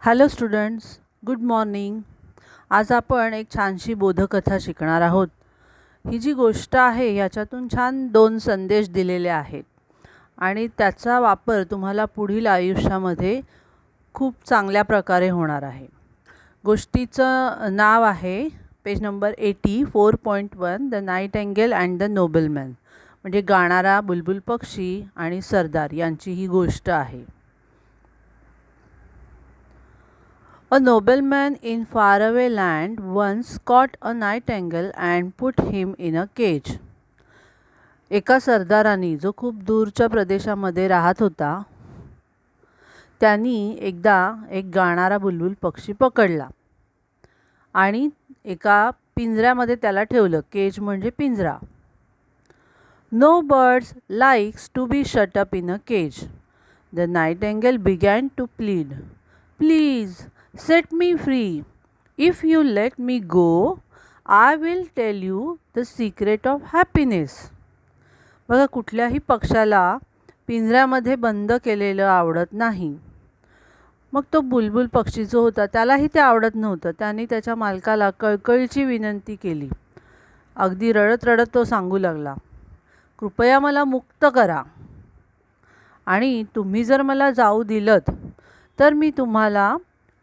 Hello students, good morning. आज आपण एक छानशी बोधकथा शिकणार आहोत. ही जी गोष्ट आहे याच्यातून छान 2 संदेश दिलेले आहेत आणि त्याचा वापर तुम्हाला पुढील आयुष्यामध्ये खूप चांगल्या प्रकारे होणार आहे. गोष्टीचं नाव आहे page number 80 4.1 the nightingale and the nobleman. म्हणजे गाणारा बुलबुल पक्षी आणि सरदार यांची ही गोष्ट आहे. A nobleman in faraway land once caught a nightingale and put him in a cage. एका सरदाराने जो खूप दूरच्या प्रदेशामध्ये राहत होता त्यांनी एकदा एक गाणारा बुलबुल पक्षी पकडला आणि एका पिंजऱ्यामध्ये त्याला ठेवलं. केज म्हणजे पिंजरा. No birds likes to be shut up in a cage. The nightingale began to plead. Please set me free. If you let me go, I will tell you the secret of happiness. बघा, कुठल्याही पक्षाला पिंजऱ्यामध्ये बंद केलेलं आवडत नाही. मग तो बुलबुल पक्षी जो होता त्यालाही ते आवडत नव्हतं. त्याने त्याच्या मालकाला कळकळीची विनंती केली. अगदी रडत रडत तो सांगू लागला, कृपया मला मुक्त करा आणि तुम्ही जर मला जाऊ दिलत तर मी तुम्हाला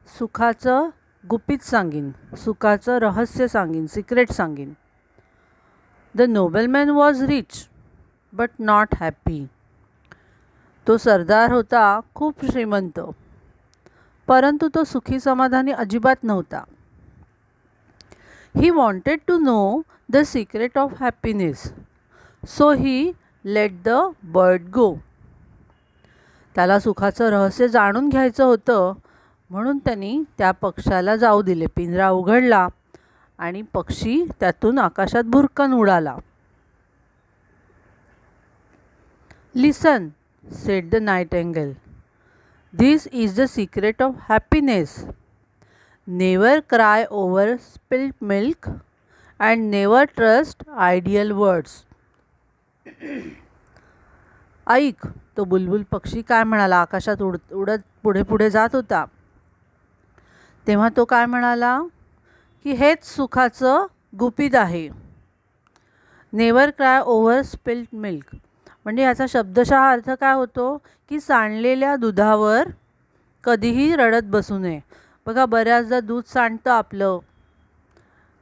सुखाचं गुपित सांगीन, सुखाचं रहस्य सांगीन, सिक्रेट सांगीन. The nobleman was rich but not happy. तो सरदार होता खूप श्रीमंत, परंतु तो सुखी समाधानी अजिबात नव्हता. He wanted to know the secret of happiness, so he let the bird go. त्याला सुखाचं रहस्य जाणून घ्यायचं होतं म्हणून त्यांनी त्या पक्षाला जाऊ दिले. पिंजरा उघडला आणि पक्षी त्यातून आकाशात भुरकन उडाला. Listen, said the nightingale, this is the secret of happiness. Never cry over spilled milk and never trust ideal words. ऐक, तो बुलबुल पक्षी काय म्हणाला. आकाशात उडत पुढे पुढे जात होता. तेव्हा तो काय म्हणाला की हेच सुखाचं गुपित आहे. Never cry over spilled milk म्हणजे याचा शब्दशः अर्थ काय होतो की सांडलेल्या दुधावर कधीही रडत बसू नये. बघा, बऱ्याचदा दूध सांडतं, आपलं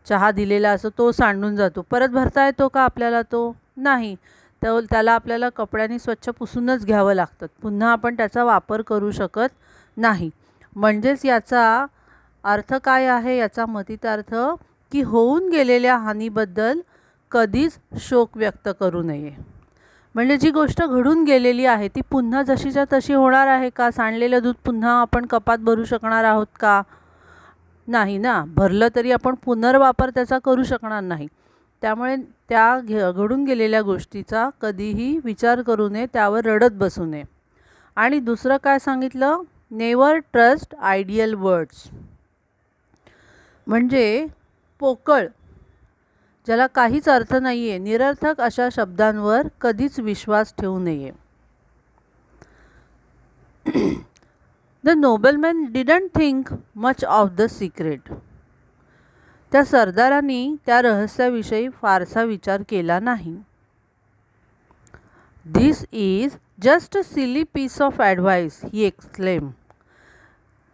चहा दिलेला असतो तो सांडून जातो. परत भरता येतो का आपल्याला? तो नाही. त्याला आपल्याला कपड्यांनी स्वच्छ पुसूनच घ्यावं लागतं. पुन्हा आपण त्याचा वापर करू शकत नाही. म्हणजेच याचा अर्थ काय आहे? याचा मतितार्थ की होऊन गेलेल्या हानीबद्दल कधीच शोक व्यक्त करू नये. म्हणजे जी गोष्ट घडून गेलेली आहे ती पुन्हा जशीच्या तशी होणार आहे का? सांडलेलं दूध पुन्हा आपण कपात भरू शकणार आहोत का? नाही ना. भरलं तरी आपण पुनर्वापर त्याचा करू शकणार नाही. त्यामुळे त्या घडून गेलेल्या गोष्टीचा कधीही विचार करू नये, त्यावर रडत बसू नये. आणि दुसरं काय सांगितलं? नेवर ट्रस्ट आयडियल वर्ड्स म्हणजे पोकळ, ज्याला काहीच अर्थ नाही आहे, निरर्थक अशा शब्दांवर कधीच विश्वास ठेवू नये. The nobleman didn't think much of the secret. त्या सरदारांनी त्या रहस्याविषयी फारसा विचार केला नाही. This is just a silly piece of advice, he exclaim.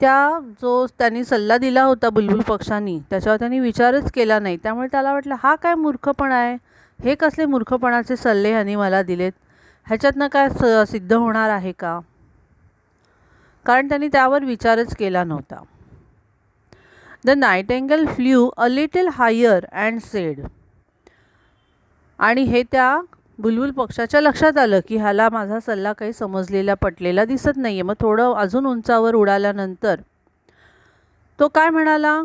जो त्यांनी सल्ला दिला होता बुलबुल पक्षांनी त्याच्यावर त्यांनी विचारच केला नाही. त्यामुळे त्याला वाटलं हा काय मूर्खपणा आहे, हे कसले मूर्खपणाचे सल्ले ह्यांनी मला दिलेत, ह्याच्यातनं काय सिद्ध होणार आहे का? कारण त्यांनी त्यावर विचारच केला नव्हता. The nightingale flew a little higher and said. आणि हे त्या बुलबुल पक्षाच्या लक्षात आलं की ह्याला माझा सल्ला काही समजलेला पटलेला दिसत नाही आहे. मग थोडं अजून उंचावर उडाल्यानंतर तो काय म्हणाला?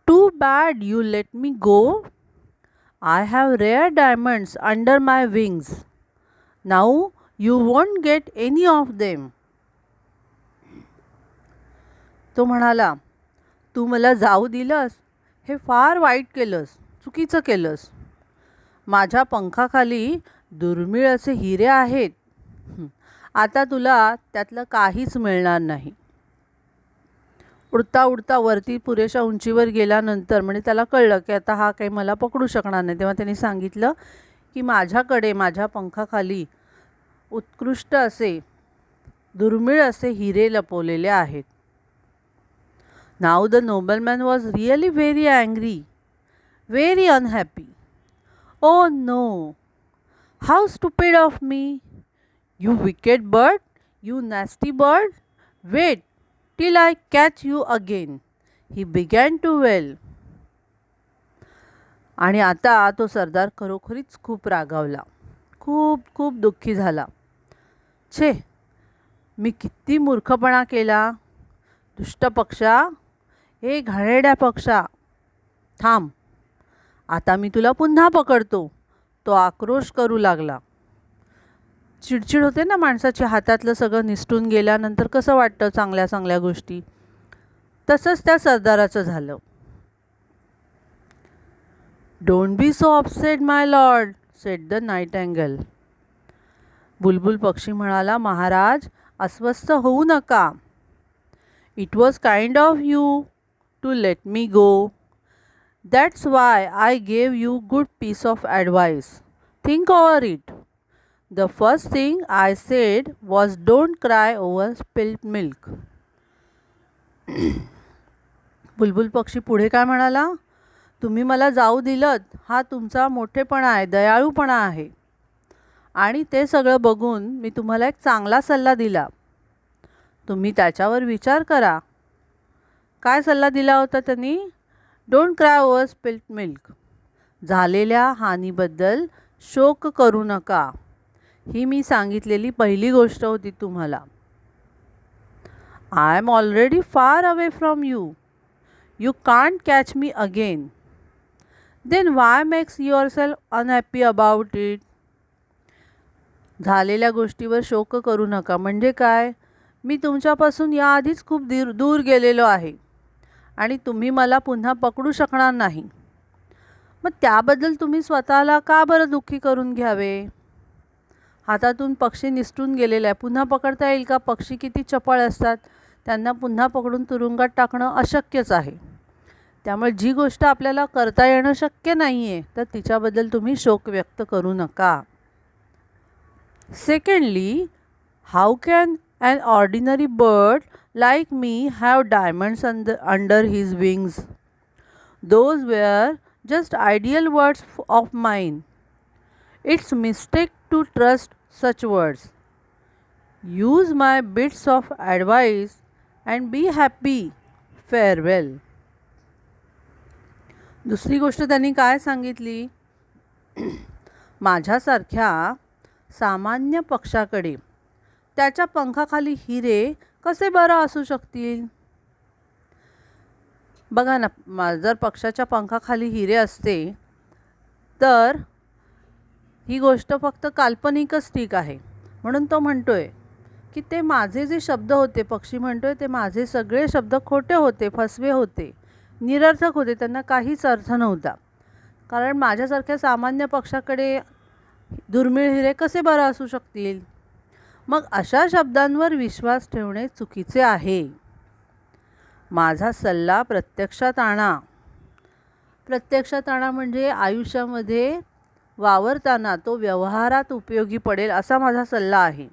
Too bad you let me go. I have rare diamonds under my wings. Now you won't get any of them. तो म्हणाला, तू मला जाऊ दिलंस हे फार वाईट केलंस, चुकीचं केलंस. माझ्या पंखाखाली दुर्मिळ असे हिरे आहेत. आता तुला त्यातलं काहीच मिळणार नाही. उडता उडता वरती पुरेशा उंचीवर गेल्यानंतर म्हणजे त्याला कळलं की आता हा काही मला पकडू शकणार नाही, तेव्हा त्यांनी सांगितलं की माझ्याकडे माझ्या पंखाखाली उत्कृष्ट असे दुर्मिळ असे हिरे लपवलेले आहेत. Now the nobleman was really very angry, very unhappy. Oh no, how stupid of me, you wicked bird, you nasty bird, wait till I catch you again. He began to wail. आणि आता तो सरदार खरोखरीच खूप रागावला, खूप खूप दुःखी झाला. छे, मी किती मूर्खपणा केला. दुष्ट पक्षा, हे घाणेरड्या पक्षा, थांब, आता मी तुला पुन्हा पकडतो. तो आक्रोश करू लागला. चिडचिड होते ना माणसाच्या, हातातलं सगळं निसटून गेल्यानंतर कसं वाटतं चांगल्या चांगल्या गोष्टी. तसंच त्या सरदाराचं झालं. Don't be so upset my lord, said the nightingale. बुलबुल पक्षी म्हणाला, महाराज अस्वस्थ होऊ नका. It was kind of you to let me go. That's why I gave you good piece of advice. Think over it. The first thing I said was don't cry over spilt milk. बुलबुल पक्षी पुढे काय म्हणाला, तुम्ही मला जाऊ दिलत हा तुमचा मोठेपणा आहे, दयाळूपणा आहे. आणि ते सगळं बघून मी तुम्हाला एक चांगला सल्ला दिला. तुम्ही त्याच्यावर विचार करा. काय सल्ला दिला होता त्यांनी? Don't cry over spilt milk. झालेल्या हानीबद्दल शोक करू नका. ही मी सांगितलेली पहिली गोष्ट होती तुम्हाला. I am already far away from you. You can't catch me again. Then why makes yourself unhappy about it. झालेल्या गोष्टीवर शोक करू नका म्हणजे काय? मी तुमच्यापासून याआधीच खूप दूर गेलेलो आहे आणि तुम्ही मला पुन्हा पकडू शकणार नाही. मग त्याबद्दल तुम्ही स्वतःला का बरं दुःखी करून घ्यावे? हातातून पक्षी निसटून गेलेला आहे, पुन्हा पकडता येईल का? पक्षी किती चपळ असतात, त्यांना पुन्हा पकडून तुरुंगात टाकणं अशक्यच आहे. त्यामुळे जी गोष्ट आपल्याला करता येणं शक्य नाही आहे तर तिच्याबद्दल तुम्ही शोक व्यक्त करू नका. Secondly, how can an ordinary bird like me have diamonds under his wings? Those were just ideal words of mine. It's mistake to trust such words. Use my bits of advice and be happy. Farewell. दुसरी गोष्ट त्यांनी काय सांगितली? माझ्यासारख्या सामान्य पक्षाकडे त्याच्या पंखाखाली हिरे कसे बरं असू शकतील? बघा ना, जर पक्षाच्या पंखाखाली हिरे असते तर ही गोष्ट फक्त काल्पनिकच ठीक आहे. म्हणून तो म्हणतोय की ते माझे जे शब्द होते, पक्षी म्हणतोय ते माझे सगळे शब्द खोटे होते, फसवे होते, निरर्थक होते, त्यांना काहीच अर्थ नव्हता. कारण माझ्यासारख्या सामान्य पक्षाकडे दुर्मिळ हिरे कसे बरं असू शकतील? मग अशा शब्दांवर विश्वास ठेवणे चुकीचे आहे. माझा सल्ला प्रत्यक्षात आणा. प्रत्यक्षात आणा म्हणजे आयुष्यामध्ये वावरताना तो व्यवहारात उपयोगी पडेल असा माझा सल्ला आहे.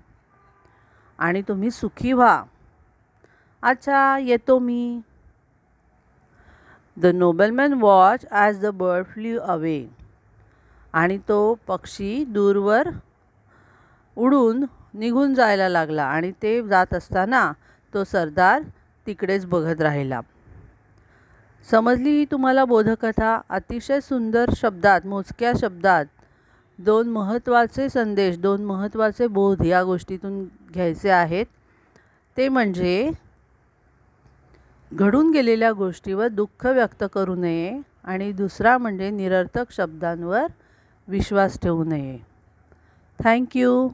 आणि तुम्ही सुखी व्हा. अच्छा, येतो मी. The nobleman watch as the bird flew away. आणि तो पक्षी दूरवर उडून निघून जायला लागला आणि ते जात असताना तो सरदार तिकडेच बघत राहिला. समजली ही तुम्हाला बोधकथा? अतिशय सुंदर शब्दात, मोजक्या शब्दात दोन महत्त्वाचे संदेश, दोन महत्त्वाचे बोध या गोष्टीतून घ्यायचे आहेत. ते म्हणजे घडून गेलेल्या गोष्टीवर दुःख व्यक्त करू नये आणि दुसरा म्हणजे निरर्थक शब्दांवर विश्वास ठेवू नये. थँक्यू.